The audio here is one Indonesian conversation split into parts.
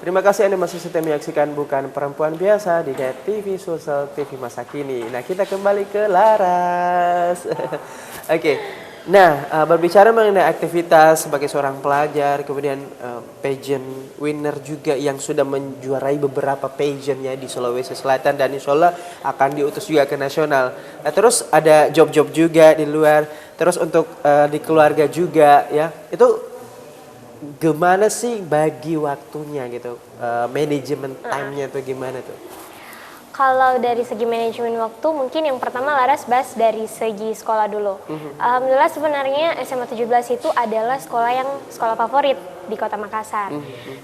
Terima kasih Anda masih setia menyaksikan Bukan Perempuan Biasa di Net TV Sosial TV masa kini. Nah, kita kembali ke Laras. Oke. Nah, berbicara mengenai aktivitas sebagai seorang pelajar, kemudian pageant winner juga yang sudah menjuarai beberapa pageant ya di Sulawesi Selatan dan insya Allah akan diutus juga ke nasional. Nah, terus ada job-job juga di luar, terus untuk di keluarga juga ya. Itu gimana sih bagi waktunya gitu, manajemen time-nya tuh gimana tuh? Kalau dari segi manajemen waktu, mungkin yang pertama Laras bahas dari segi sekolah dulu. Alhamdulillah sebenarnya SMA 17 itu adalah sekolah favorit di Kota Makassar.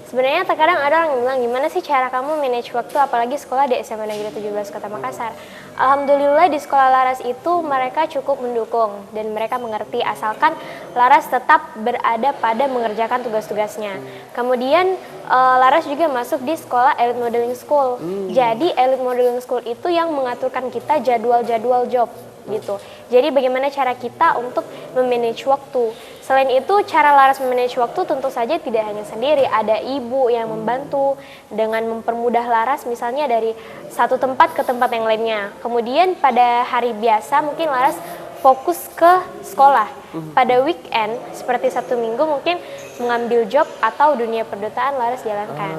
Sebenarnya terkadang ada orang yang bilang, gimana sih cara kamu manage waktu apalagi sekolah di SMA Negeri 17 Kota Makassar. Alhamdulillah di sekolah Laras itu mereka cukup mendukung dan mereka mengerti asalkan Laras tetap berada pada mengerjakan tugas-tugasnya. Kemudian Laras juga masuk di sekolah Elite Modeling School. Jadi Elite Modeling School itu yang mengaturkan kita jadwal-jadwal job gitu. Jadi bagaimana cara kita untuk memanage waktu. Selain itu cara Laras memanage waktu tentu saja tidak hanya sendiri, ada ibu yang membantu dengan mempermudah Laras misalnya dari satu tempat ke tempat yang lainnya. Kemudian pada hari biasa mungkin Laras fokus ke sekolah. Pada weekend seperti Sabtu Minggu mungkin mengambil job atau dunia perdutaan Laras jalankan.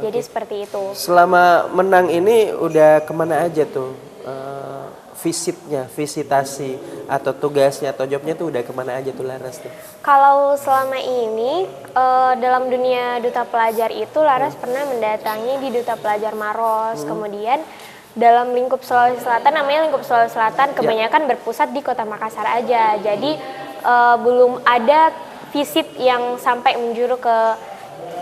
Jadi seperti itu. Selama menang ini udah kemana aja tuh? Visitasi atau tugasnya atau jobnya tuh udah kemana aja tuh Laras tuh? Kalau selama ini dalam dunia duta pelajar itu Laras pernah mendatangi di Duta Pelajar Maros, kemudian dalam lingkup Sulawesi Selatan, namanya lingkup Sulawesi Selatan, kebanyakan berpusat di Kota Makassar aja. Jadi belum ada visit yang sampai menjuru ke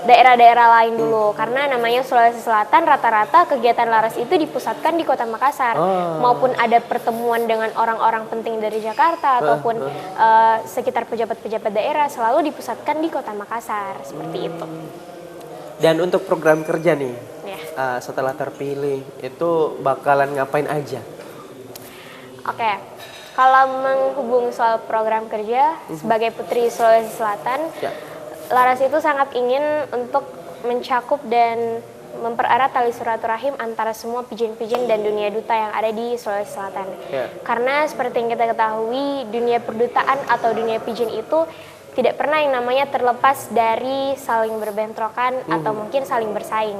daerah-daerah lain dulu, karena namanya Sulawesi Selatan rata-rata kegiatan Laras itu dipusatkan di Kota Makassar, maupun ada pertemuan dengan orang-orang penting dari Jakarta ataupun sekitar pejabat-pejabat daerah selalu dipusatkan di Kota Makassar, seperti itu. Dan untuk program kerja nih, setelah terpilih itu bakalan ngapain aja? Oke. Kalau menghubung soal program kerja sebagai Putri Sulawesi Selatan, Laras itu sangat ingin untuk mencakup dan mempererat tali silaturahim antara semua pijen-pijen dan dunia duta yang ada di Sulawesi Selatan. Karena seperti yang kita ketahui, dunia perdutaan atau dunia pijen itu tidak pernah yang namanya terlepas dari saling berbentrokan atau mungkin saling bersaing.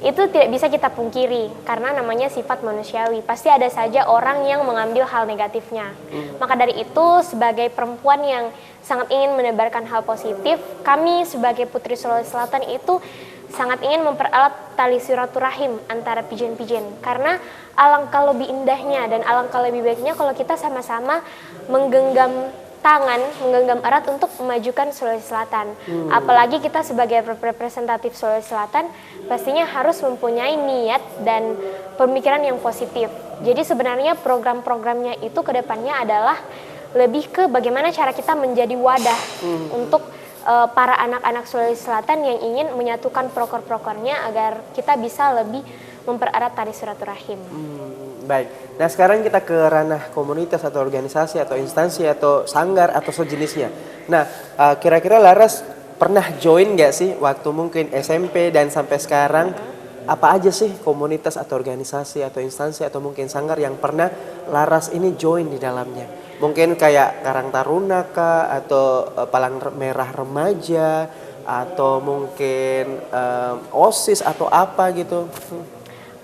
Itu tidak bisa kita pungkiri karena namanya sifat manusiawi. Pasti ada saja orang yang mengambil hal negatifnya. Maka dari itu sebagai perempuan yang sangat ingin menebarkan hal positif, kami sebagai Putri Sulawesi Selatan itu sangat ingin mempererat tali silaturahim antara pijen-pijen. Karena alangkah lebih indahnya dan alangkah lebih baiknya kalau kita sama-sama menggenggam tangan, menggenggam erat untuk memajukan Sulawesi Selatan. Apalagi kita sebagai representatif Sulawesi Selatan pastinya harus mempunyai niat dan pemikiran yang positif. Jadi sebenarnya program-programnya itu kedepannya adalah lebih ke bagaimana cara kita menjadi wadah untuk para anak-anak Sulawesi Selatan yang ingin menyatukan proker-prokernya agar kita bisa lebih mempererat tali silaturahim. Baik, nah sekarang kita ke ranah komunitas atau organisasi atau instansi atau sanggar atau sejenisnya. Nah, kira-kira Laras pernah join nggak sih waktu mungkin SMP dan sampai sekarang? Apa aja sih komunitas atau organisasi atau instansi atau mungkin sanggar yang pernah Laras ini join di dalamnya? Mungkin kayak Karang Taruna kah, atau Palang Merah Remaja, atau mungkin OSIS atau apa gitu?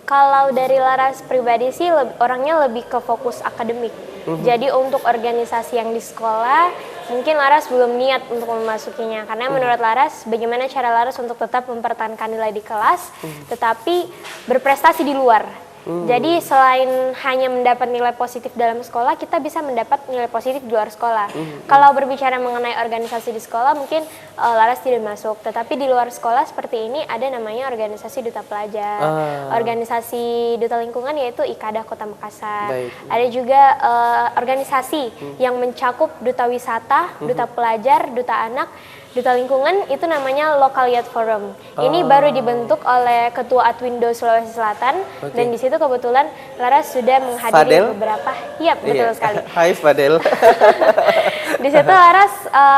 Kalau dari Laras pribadi sih orangnya lebih ke fokus akademik. Jadi untuk organisasi yang di sekolah mungkin Laras belum niat untuk memasukinya. Karena menurut Laras bagaimana cara Laras untuk tetap mempertahankan nilai di kelas tetapi berprestasi di luar. Jadi selain hanya mendapat nilai positif dalam sekolah, kita bisa mendapat nilai positif di luar sekolah. Kalau berbicara mengenai organisasi di sekolah, mungkin Laras tidak masuk. Tetapi di luar sekolah seperti ini ada namanya organisasi duta pelajar, organisasi duta lingkungan yaitu IKADA Kota Makassar. Ada juga organisasi yang mencakup duta wisata, duta pelajar, duta anak, duta lingkungan itu namanya Local Youth Forum. Ini baru dibentuk oleh Ketua Atwindo Sulawesi Selatan dan di situ kebetulan Laras sudah menghadiri beberapa. Iya, betul sekali. Hai Fadel. Di situ Laras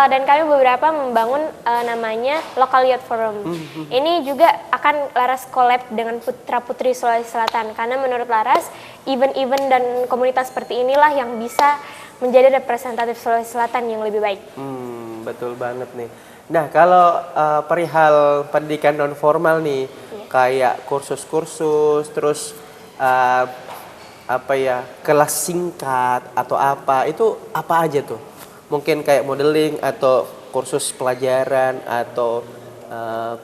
dan kami beberapa membangun namanya Local Youth Forum. Ini juga akan Laras collab dengan Putra Putri Sulawesi Selatan karena menurut Laras event-event dan komunitas seperti inilah yang bisa menjadi representatif Sulawesi Selatan yang lebih baik. Betul banget nih. Nah, kalau perihal pendidikan non formal nih, kayak kursus-kursus, terus kelas singkat atau apa, itu apa aja tuh? Mungkin kayak modeling atau kursus pelajaran atau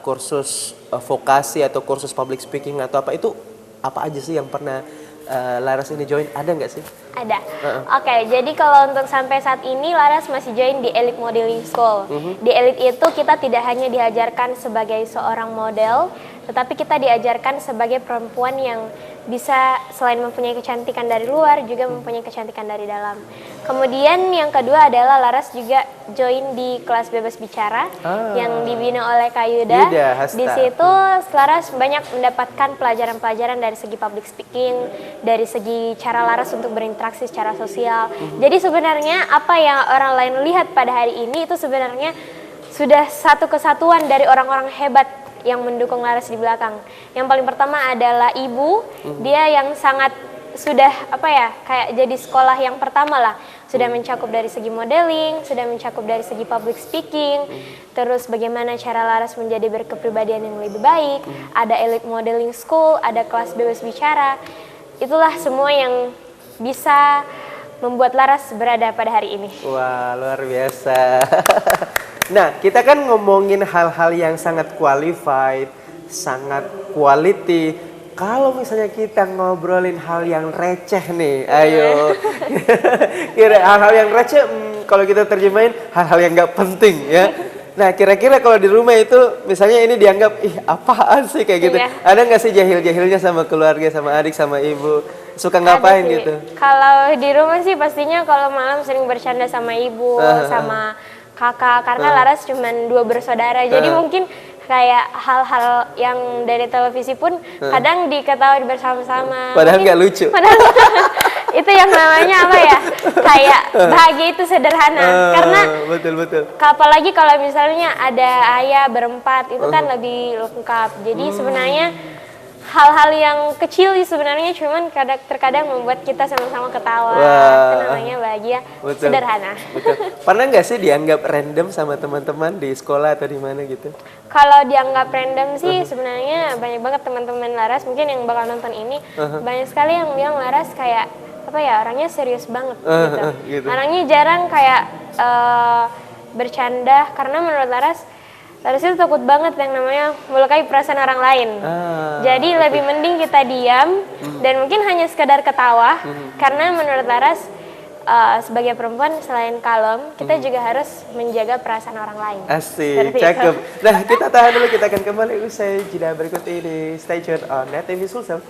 kursus vokasi atau kursus public speaking atau apa, itu apa aja sih yang pernah Laras ini join? Ada nggak sih? Ada. Oke, jadi kalau untuk sampai saat ini Laras masih join di Elite Modeling School. Di Elite itu kita tidak hanya diajarkan sebagai seorang model, tetapi kita diajarkan sebagai perempuan yang bisa selain mempunyai kecantikan dari luar, juga mempunyai kecantikan dari dalam. Kemudian yang kedua adalah Laras juga join di kelas bebas bicara yang dibina oleh Kak Yuda. Di situ Laras banyak mendapatkan pelajaran-pelajaran dari segi public speaking, dari segi cara Laras untuk berinteraksi secara sosial. Jadi sebenarnya apa yang orang lain lihat pada hari ini itu sebenarnya sudah satu kesatuan dari orang-orang hebat yang mendukung Laras di belakang. Yang paling pertama adalah ibu, dia yang sangat sudah kayak jadi sekolah yang pertama lah, sudah mencakup dari segi modeling, sudah mencakup dari segi public speaking, terus bagaimana cara Laras menjadi berkepribadian yang lebih baik, ada Elite Modeling School, ada kelas bebas bicara, itulah semua yang bisa membuat Laras berada pada hari ini. Wah, luar biasa. Nah, kita kan ngomongin hal-hal yang sangat qualified, sangat quality. Kalau misalnya kita ngobrolin hal yang receh nih, ayo. Kira hal-hal yang receh, kalau kita terjemahin hal-hal yang nggak penting ya. Nah, kira-kira kalau di rumah itu, misalnya ini dianggap, ih apaan sih kayak gitu. Ada nggak sih jahil-jahilnya sama keluarga, sama adik, sama ibu? Suka ngapain gitu? Kalau di rumah sih pastinya kalau malam sering bercanda sama ibu, sama kakak, karena Laras cuma 2 bersaudara, jadi mungkin kayak hal-hal yang dari televisi pun kadang diketahui bersama-sama. Padahal nggak lucu. Padahal itu yang namanya kayak bahagia itu sederhana, karena betul. apalagi kalau misalnya ada ayah berempat itu kan lebih lengkap. Jadi sebenarnya hal-hal yang kecil sebenarnya cuman terkadang membuat kita sama-sama ketawa. Itu namanya bahagia sederhana. Betul. Pernah nggak sih dianggap random sama teman-teman di sekolah atau di mana gitu? Kalau dianggap random sih sebenarnya banyak banget teman-teman Laras mungkin yang bakal nonton ini, banyak sekali yang bilang Laras kayak orangnya serius banget gitu. Orangnya jarang kayak bercanda, karena menurut Laras itu takut banget yang namanya melukai perasaan orang lain. Jadi lebih mending kita diam dan mungkin hanya sekedar ketawa, karena menurut Laras sebagai perempuan selain kalem, kita juga harus menjaga perasaan orang lain. Asik, cakep. Nah, kita tahan dulu, kita akan kembali usai jeda berikut ini. Stay tuned on Net TV Sulsel.